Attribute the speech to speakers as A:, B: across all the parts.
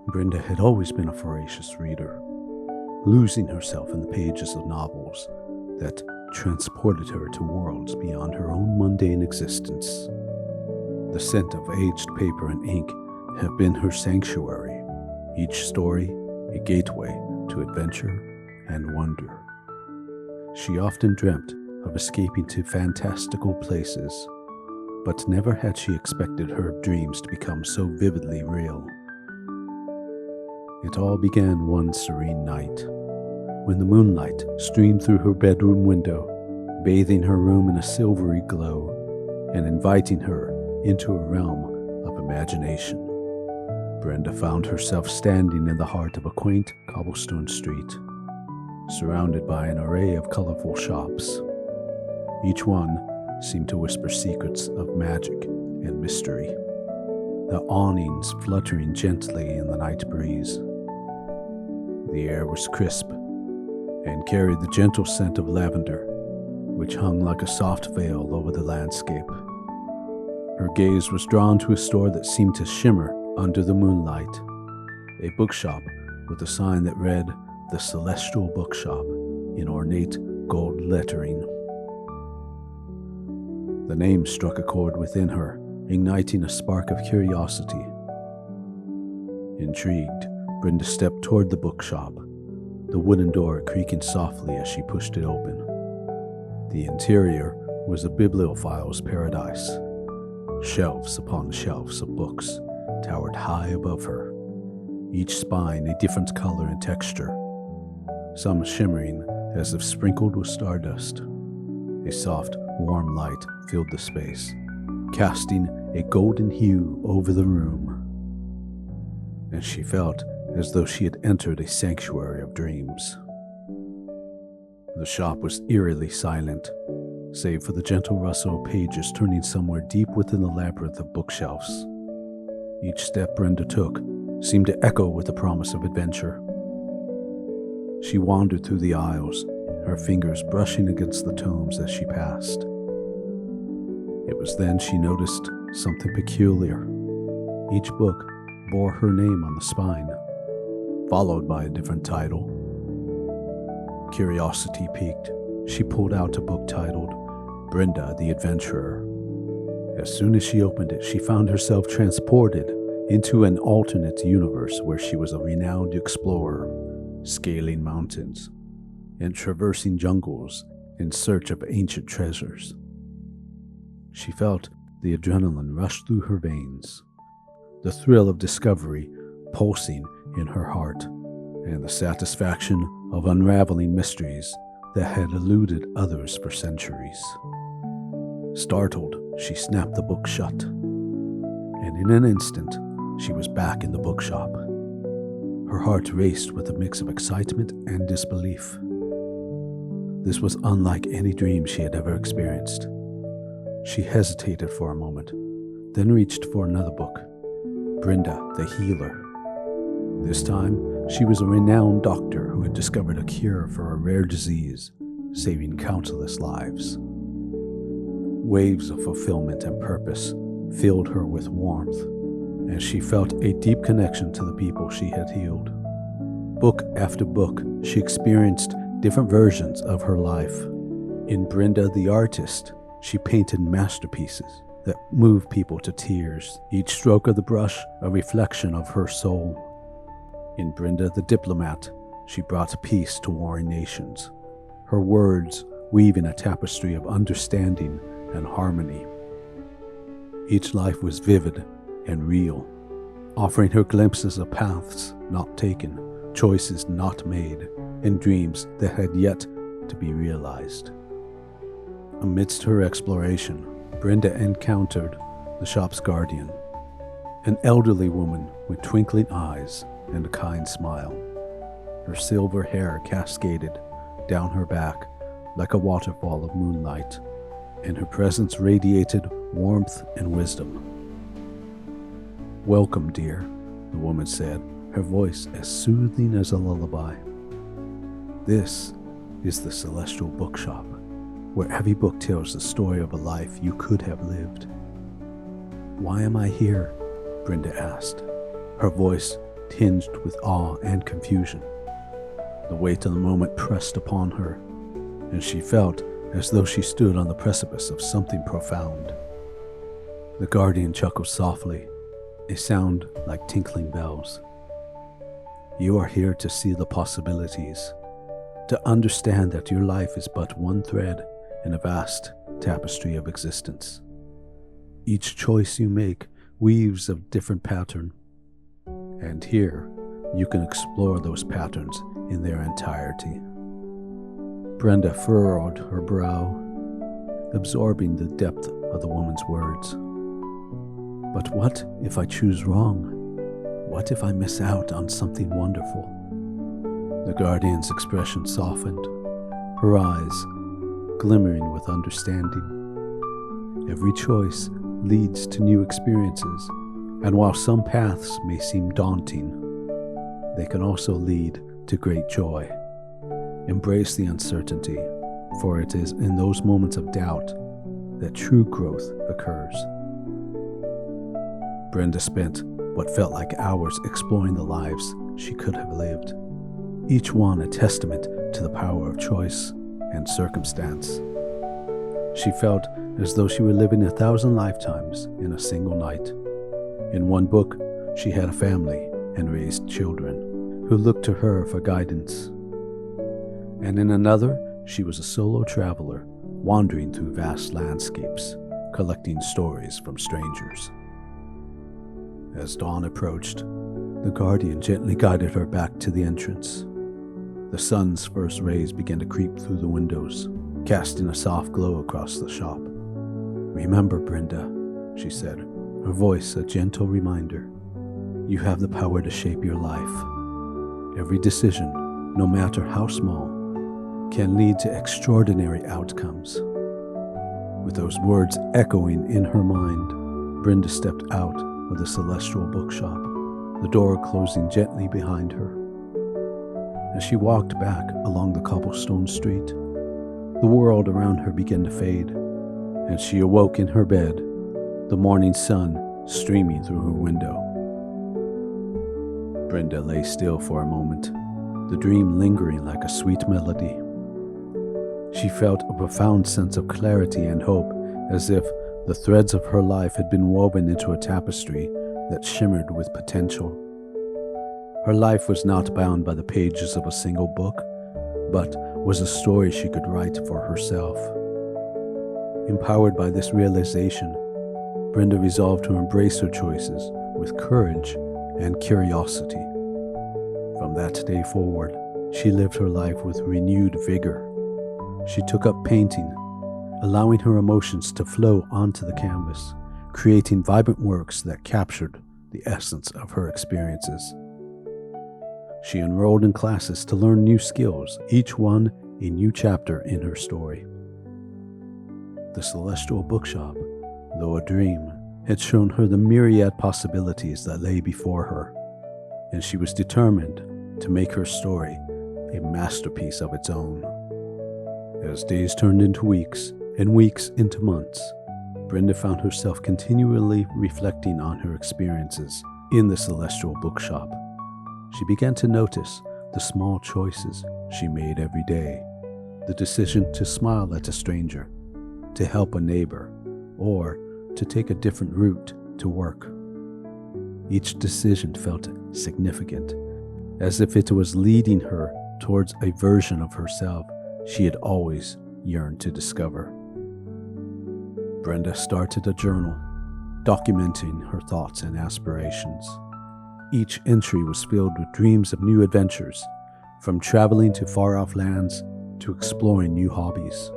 A: Brenda had always been a voracious reader, losing herself in the pages of novels that transported her to worlds beyond her own mundane existence. The scent of aged paper and ink have been her sanctuary, each story a gateway to adventure and wonder. She often dreamt of escaping to fantastical places, but never had she expected her dreams to become so vividly real. It all began one serene night, when the moonlight streamed through her bedroom window, bathing her room in a silvery glow and inviting her into a realm of imagination. Brenda found herself standing in the heart of a quaint cobblestone street, surrounded by an array of colorful shops. Each one seemed to whisper secrets of magic and mystery, the awnings fluttering gently in the night breeze. The air was crisp and carried the gentle scent of lavender, which hung like a soft veil over the landscape. Her gaze was drawn to a store that seemed to shimmer under the moonlight, a bookshop with a sign that read, "The Celestial Bookshop," in ornate gold lettering. The name struck a chord within her, igniting a spark of curiosity. Intrigued, Brenda stepped toward the bookshop, the wooden door creaking softly as she pushed it open. The interior was a bibliophile's paradise. Shelves upon shelves of books towered high above her, each spine a different color and texture, some shimmering as if sprinkled with stardust. A soft, warm light filled the space, casting a golden hue over the room, and she felt as though she had entered a sanctuary of dreams. The shop was eerily silent, save for the gentle rustle of pages turning somewhere deep within the labyrinth of bookshelves. Each step Brenda took seemed to echo with the promise of adventure. She wandered through the aisles, her fingers brushing against the tomes as she passed. It was then she noticed something peculiar. Each book bore her name on the spine, followed by a different title. Curiosity piqued, she pulled out a book titled Brenda the Adventurer. As soon as she opened it, she found herself transported into an alternate universe where she was a renowned explorer, scaling mountains and traversing jungles in search of ancient treasures. She felt the adrenaline rush through her veins, the thrill of discovery pulsing in her heart, and the satisfaction of unraveling mysteries that had eluded others for centuries. Startled, she snapped the book shut, and in an instant, she was back in the bookshop. Her heart raced with a mix of excitement and disbelief. This was unlike any dream she had ever experienced. She hesitated for a moment, then reached for another book, Brenda the Healer. This time, she was a renowned doctor who had discovered a cure for a rare disease, saving countless lives. Waves of fulfillment and purpose filled her with warmth, and she felt a deep connection to the people she had healed. Book after book, she experienced different versions of her life. In Brenda the Artist, she painted masterpieces that moved people to tears, each stroke of the brush a reflection of her soul. In Brenda the Diplomat, she brought peace to warring nations, her words weaving a tapestry of understanding and harmony. Each life was vivid and real, offering her glimpses of paths not taken, choices not made, and dreams that had yet to be realized. Amidst her exploration, Brenda encountered the shop's guardian, an elderly woman with twinkling eyes and a kind smile. Her silver hair cascaded down her back like a waterfall of moonlight, and her presence radiated warmth and wisdom. "Welcome, dear," the woman said, her voice as soothing as a lullaby. "This is the Celestial Bookshop. where every book tells the story of a life you could have lived. "Why am I here?" Brenda asked, her voice tinged with awe and confusion. The weight of the moment pressed upon her, and she felt as though she stood on the precipice of something profound. The guardian chuckled softly, a sound like tinkling bells. "You are here to see the possibilities, to understand that your life is but one thread in a vast tapestry of existence. Each choice you make weaves a different pattern, and here you can explore those patterns in their entirety." Brenda furrowed her brow, absorbing the depth of the woman's words. "But what if I choose wrong? What if I miss out on something wonderful?" The guardian's expression softened, her eyes glimmering with understanding. "Every choice leads to new experiences, and while some paths may seem daunting, they can also lead to great joy. Embrace the uncertainty, for it is in those moments of doubt that true growth occurs." Brenda spent what felt like hours exploring the lives she could have lived, each one a testament to the power of choice and circumstance. She felt as though she were living 1,000 lifetimes in a single night. In one book, she had a family and raised children who looked to her for guidance. And in another, she was a solo traveler, wandering through vast landscapes, collecting stories from strangers. As dawn approached, the guardian gently guided her back to the entrance. The sun's first rays began to creep through the windows, casting a soft glow across the shop. "Remember, Brenda," she said, her voice a gentle reminder, "you have the power to shape your life. Every decision, no matter how small, can lead to extraordinary outcomes." With those words echoing in her mind, Brenda stepped out of the Celestial Bookshop, the door closing gently behind her. As she walked back along the cobblestone street, the world around her began to fade, and she awoke in her bed, the morning sun streaming through her window. Brenda lay still for a moment, the dream lingering like a sweet melody. She felt a profound sense of clarity and hope, as if the threads of her life had been woven into a tapestry that shimmered with potential. Her life was not bound by the pages of a single book, but was a story she could write for herself. Empowered by this realization, Brenda resolved to embrace her choices with courage and curiosity. From that day forward, she lived her life with renewed vigor. She took up painting, allowing her emotions to flow onto the canvas, creating vibrant works that captured the essence of her experiences. She enrolled in classes to learn new skills, each one a new chapter in her story. The Celestial Bookshop, though a dream, had shown her the myriad possibilities that lay before her, and she was determined to make her story a masterpiece of its own. As days turned into weeks, and weeks into months, Brenda found herself continually reflecting on her experiences in the Celestial Bookshop. She began to notice the small choices she made every day, the decision to smile at a stranger, to help a neighbor, or to take a different route to work. Each decision felt significant, as if it was leading her towards a version of herself she had always yearned to discover. Brenda started a journal, documenting her thoughts and aspirations. Each entry was filled with dreams of new adventures, from traveling to far-off lands to exploring new hobbies.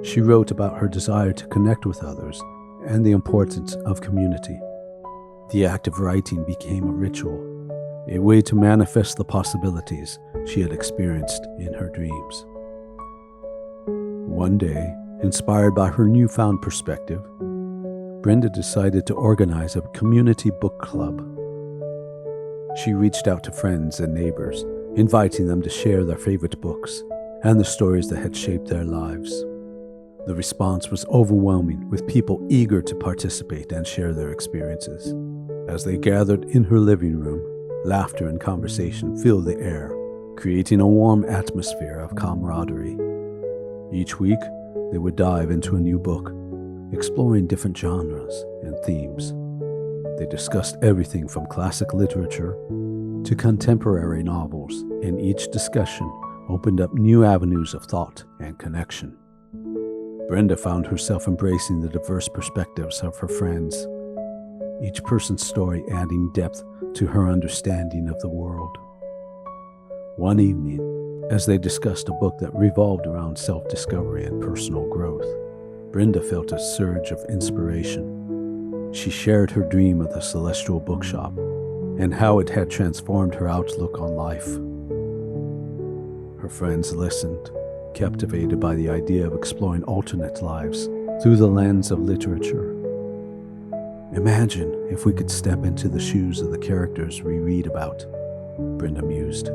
A: She wrote about her desire to connect with others and the importance of community. The act of writing became a ritual, a way to manifest the possibilities she had experienced in her dreams. One day, inspired by her newfound perspective, Brenda decided to organize a community book club. She reached out to friends and neighbors, inviting them to share their favorite books and the stories that had shaped their lives. The response was overwhelming, with people eager to participate and share their experiences. As they gathered in her living room, laughter and conversation filled the air, creating a warm atmosphere of camaraderie. Each week, they would dive into a new book, exploring different genres and themes. They discussed everything from classic literature to contemporary novels, and each discussion opened up new avenues of thought and connection. Brenda found herself embracing the diverse perspectives of her friends, each person's story adding depth to her understanding of the world. One evening, as they discussed a book that revolved around self-discovery and personal growth, Brenda felt a surge of inspiration. She shared her dream of the Celestial Bookshop and how it had transformed her outlook on life. Her friends listened, captivated by the idea of exploring alternate lives through the lens of literature. Imagine if we could step into the shoes of the characters we read about, Brenda mused.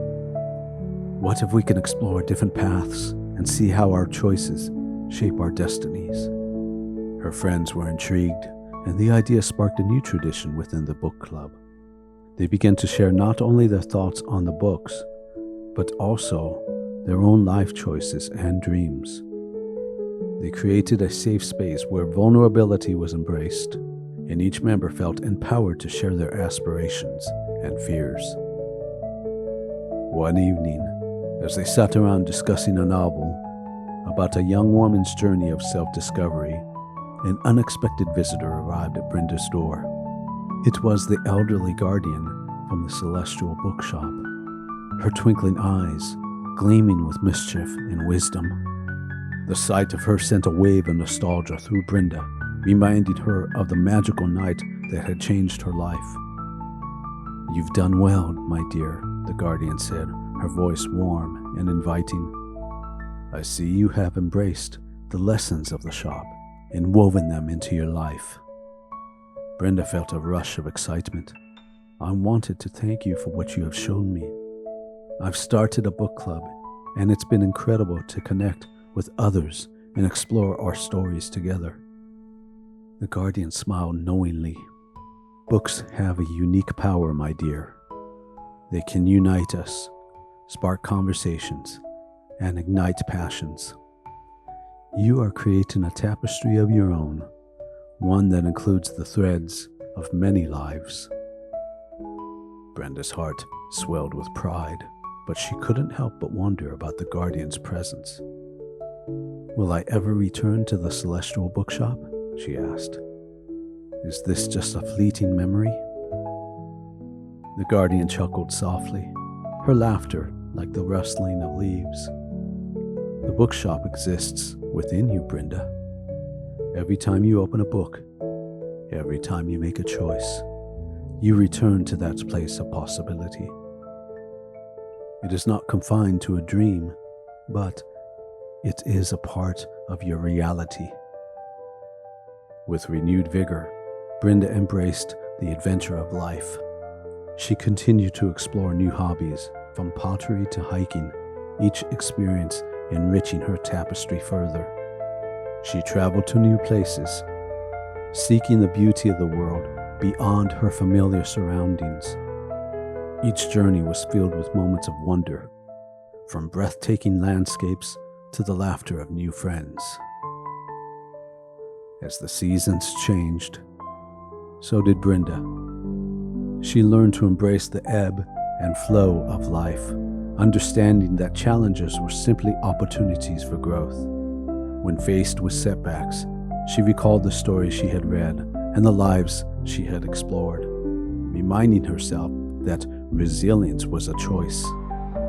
A: What if we can explore different paths and see how our choices shape our destinies? Her friends were intrigued, and the idea sparked a new tradition within the book club. They began to share not only their thoughts on the books, but also their own life choices and dreams. They created a safe space where vulnerability was embraced, and each member felt empowered to share their aspirations and fears. One evening, as they sat around discussing a novel about a young woman's journey of self-discovery, an unexpected visitor arrived at Brenda's door. It was the elderly guardian from the Celestial Bookshop, her twinkling eyes gleaming with mischief and wisdom. The sight of her sent a wave of nostalgia through Brenda, reminding her of the magical night that had changed her life. "You've done well, my dear," the guardian said, her voice warm and inviting. "I see you have embraced the lessons of the shop and woven them into your life." Brenda felt a rush of excitement. "I wanted to thank you for what you have shown me. I've started a book club, and it's been incredible to connect with others and explore our stories together." The guardian smiled knowingly. "Books have a unique power, my dear. They can unite us, spark conversations, and ignite passions. You are creating a tapestry of your own, one that includes the threads of many lives." Brenda's heart swelled with pride, but she couldn't help but wonder about the guardian's presence. "Will I ever return to the Celestial Bookshop?" she asked. "Is this just a fleeting memory?" The guardian chuckled softly, her laughter like the rustling of leaves. "The bookshop exists within you, Brenda. Every time you open a book, every time you make a choice, you return to that place of possibility. It is not confined to a dream, but it is a part of your reality." With renewed vigor, Brenda embraced the adventure of life. She continued to explore new hobbies, from pottery to hiking, each experience enriching her tapestry further. She traveled to new places, seeking the beauty of the world beyond her familiar surroundings. Each journey was filled with moments of wonder, from breathtaking landscapes to the laughter of new friends. As the seasons changed, so did Brenda. She learned to embrace the ebb and flow of life, understanding that challenges were simply opportunities for growth. When faced with setbacks, she recalled the stories she had read and the lives she had explored, reminding herself that resilience was a choice.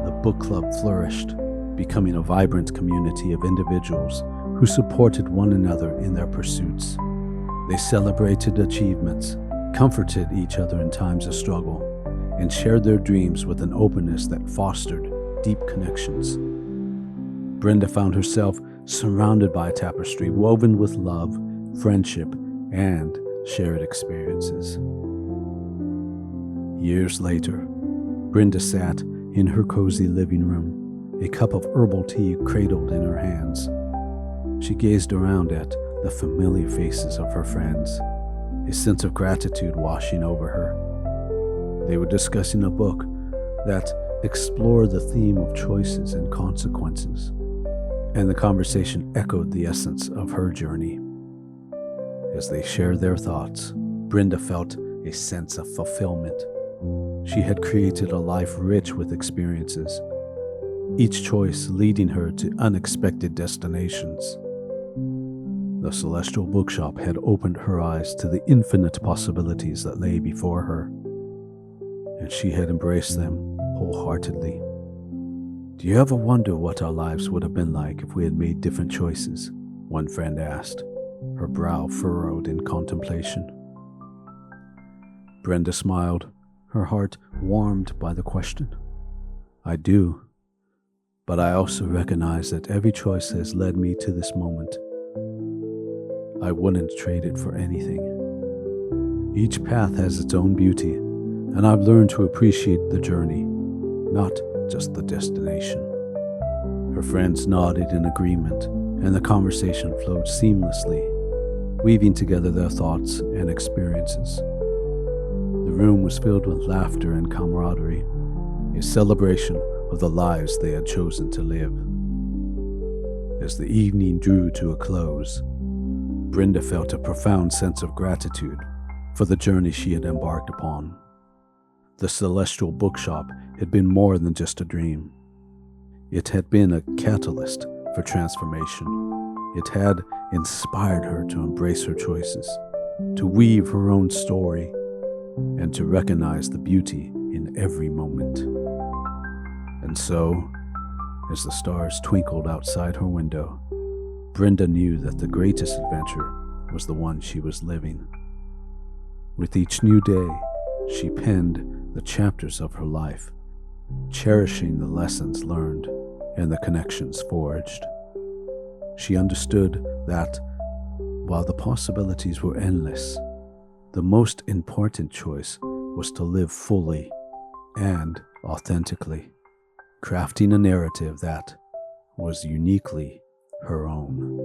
A: The book club flourished, becoming a vibrant community of individuals who supported one another in their pursuits. They celebrated achievements, comforted each other in times of struggle, and shared their dreams with an openness that fostered deep connections. Brenda found herself surrounded by a tapestry woven with love, friendship, and shared experiences. Years later, Brenda sat in her cozy living room, a cup of herbal tea cradled in her hands. She gazed around at the familiar faces of her friends, a sense of gratitude washing over her. They were discussing a book that explored the theme of choices and consequences, and the conversation echoed the essence of her journey. As they shared their thoughts, Brenda felt a sense of fulfillment. She had created a life rich with experiences, each choice leading her to unexpected destinations. The Celestial Bookshop had opened her eyes to the infinite possibilities that lay before her, and she had embraced them wholeheartedly. "Do you ever wonder what our lives would have been like if we had made different choices?" one friend asked, her brow furrowed in contemplation. Brenda smiled, her heart warmed by the question. "I do, but I also recognize that every choice has led me to this moment. I wouldn't trade it for anything. Each path has its own beauty, and I've learned to appreciate the journey, not just the destination." Her friends nodded in agreement, and the conversation flowed seamlessly, weaving together their thoughts and experiences. The room was filled with laughter and camaraderie, a celebration of the lives they had chosen to live. As the evening drew to a close, Brenda felt a profound sense of gratitude for the journey she had embarked upon. The Celestial Bookshop had been more than just a dream. It had been a catalyst for transformation. It had inspired her to embrace her choices, to weave her own story, and to recognize the beauty in every moment. And so, as the stars twinkled outside her window, Brenda knew that the greatest adventure was the one she was living. With each new day, she penned the chapters of her life, cherishing the lessons learned and the connections forged. She understood that, while the possibilities were endless, the most important choice was to live fully and authentically, crafting a narrative that was uniquely her own.